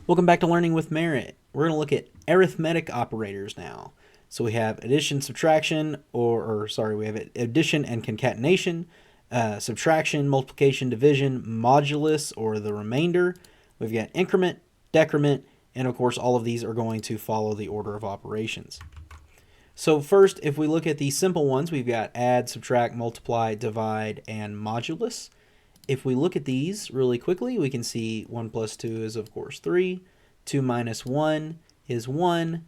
Welcome back to Learning with Merit. We're going to look at arithmetic operators now. So we have addition, subtraction, we have addition and concatenation, subtraction, multiplication, division, modulus, or the remainder. We've got increment, decrement, and of course all of these are going to follow the order of operations. So first, if we look at the simple ones, we've got add, subtract, multiply, divide, and modulus. If we look at these really quickly, we can see 1 plus 2 is, of course, 3. 2 minus 1 is 1.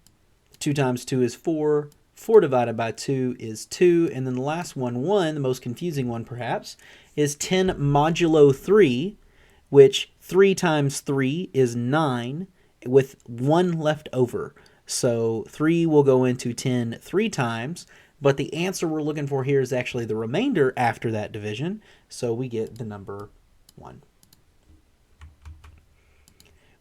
2 times 2 is 4. 4 divided by 2 is 2. And then the last one, 1, the most confusing one perhaps, is 10 modulo 3, which 3 times 3 is 9, with 1 left over. So 3 will go into 10 3 times. But the answer we're looking for here is actually the remainder after that division, so we get the number 1.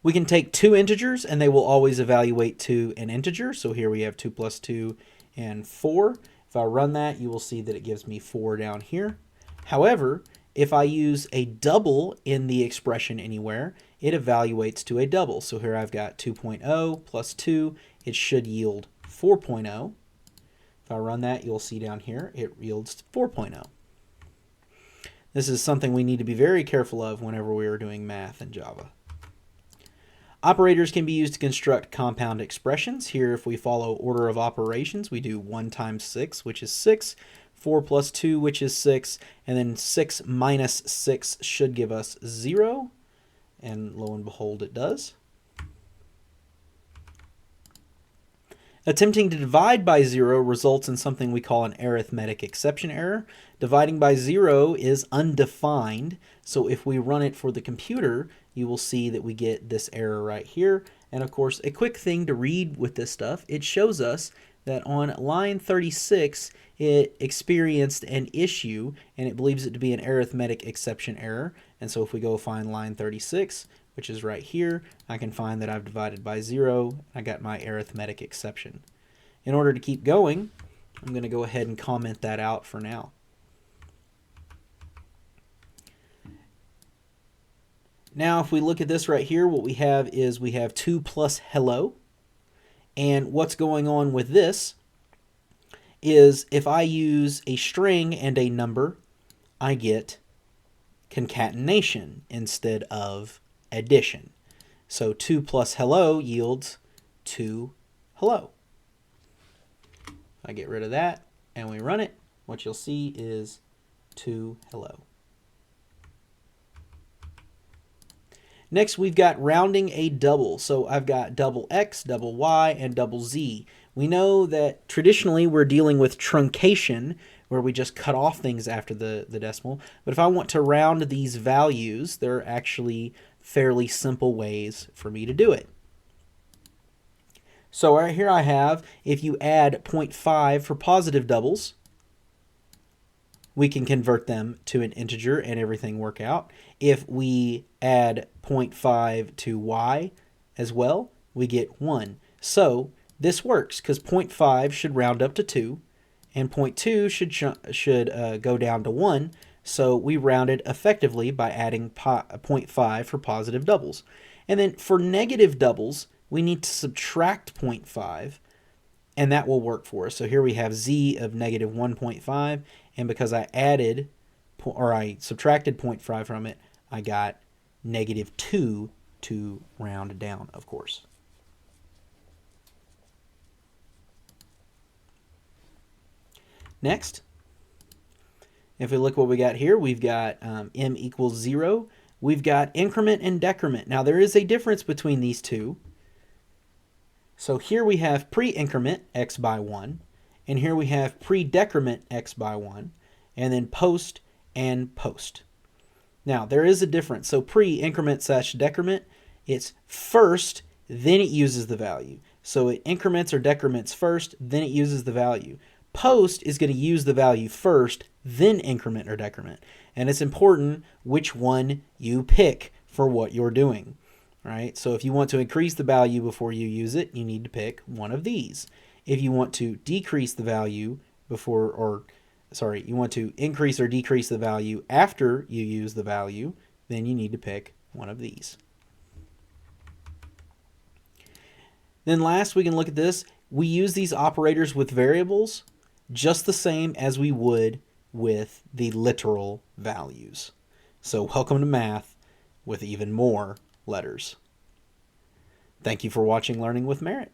We can take two integers, and they will always evaluate to an integer. So here we have 2 plus 2 and 4. If I run that, you will see that it gives me 4 down here. However, if I use a double in the expression anywhere, it evaluates to a double. So here I've got 2.0 plus 2. It should yield 4.0. If I run that, you'll see down here it yields 4.0. This is something we need to be very careful of whenever we are doing math in Java. Operators can be used to construct compound expressions. Here, if we follow order of operations, we do 1 times 6, which is 6, 4 plus 2, which is 6, and then 6 minus 6 should give us 0, and lo and behold, it does. Attempting to divide by 0 results in something we call an arithmetic exception error. Dividing by 0 is undefined, so if we run it for the computer, you will see that we get this error right here. And of course, a quick thing to read with this stuff, it shows us that on line 36, it experienced an issue, and it believes it to be an arithmetic exception error. And so if we go find line 36, which is right here, I can find that I've divided by 0. I got my arithmetic exception. In order to keep going, I'm going to go ahead and comment that out for now. Now, if we look at this right here, what we have is we have 2 plus hello. And what's going on with this is if I use a string and a number, I get concatenation instead of addition. So 2 plus hello yields 2 hello. I get rid of that and we run it. What you'll see is 2 hello. Next, we've got rounding a double. So I've got double x, double y, and double z. We know that traditionally we're dealing with truncation, where we just cut off things after the decimal. But if I want to round these values, there are actually fairly simple ways for me to do it. So right here I have, if you add 0.5 for positive doubles, we can convert them to an integer and everything work out. If we add 0.5 to y as well, we get 1. So this works because 0.5 should round up to 2, and 0.2 should go down to 1. So we rounded effectively by adding 0.5 for positive doubles. And then for negative doubles, we need to subtract 0.5, and that will work for us. So here we have z of negative 1.5, and because I subtracted 0.5 from it, I got negative 2 to round down, of course. Next, if we look what we got here, we've got m equals 0. We've got increment and decrement. Now, there is a difference between these two. So here we have pre-increment, x by 1, and here we have pre-decrement, x by 1, and then post and post. Now, there is a difference. So pre-increment / decrement, it's first, then it uses the value. So it increments or decrements first, then it uses the value. Post is going to use the value first, then increment or decrement. And it's important which one you pick for what you're doing. Right? So if you want to increase the value before you use it, you need to pick one of these. If you want to decrease the value you want to increase or decrease the value after you use the value, then you need to pick one of these. Then last, we can look at this. We use these operators with variables just the same as we would with the literal values. So welcome to math with even more letters. Thank you for watching Learning with Merit.